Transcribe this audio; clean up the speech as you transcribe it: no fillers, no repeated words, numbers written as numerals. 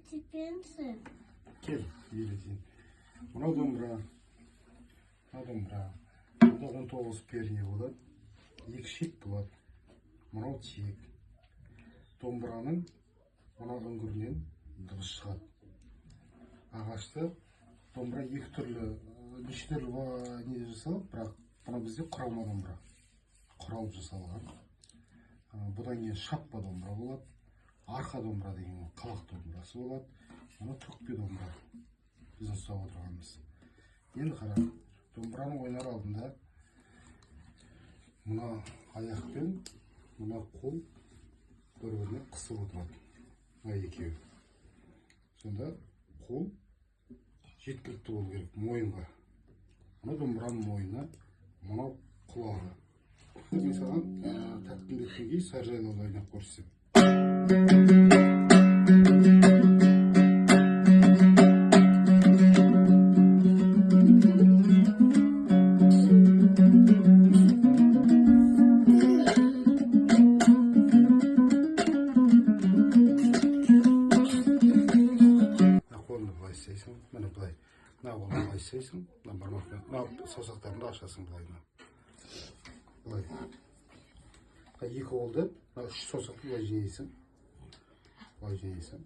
фортепиансы. Кел, елетейін. Мынау домбыра. Мынау 19 перне болады. 2 шек болады. Мынау тиек. Домбыраның мына үңгірінен дыбыс шығады. Ағашты домбыра екі түрлі, неше түрлі не жасалып, бірақ бұны бізде құралма домбыра. Құралып жасалған. Бұдан кейін шаппа домбыра болады. Арқа домбыра деген қалақ домбырасы болады. Мұны төкпе домбыра. Біздің ұстап отырғанымыз. Енді қара, домбыраның ойнар алдында мына аяқпен мына қол бір-біріне қысып отырады. Мына екеуі. Сонда қол жеткілікті болу керек мойынға. Мына домбыраның мойыны, мына құлағы. Мен саған тәттімдеттен кейін саржайлауды ойнап көрсетемін. Міне былай, мына қолды былай істейсің, мына бармақпен, мына саусақтарыңды ашасың былай. Былай. Екі қолды, мына 3 саусақты былай жейсің. Былай жейсің.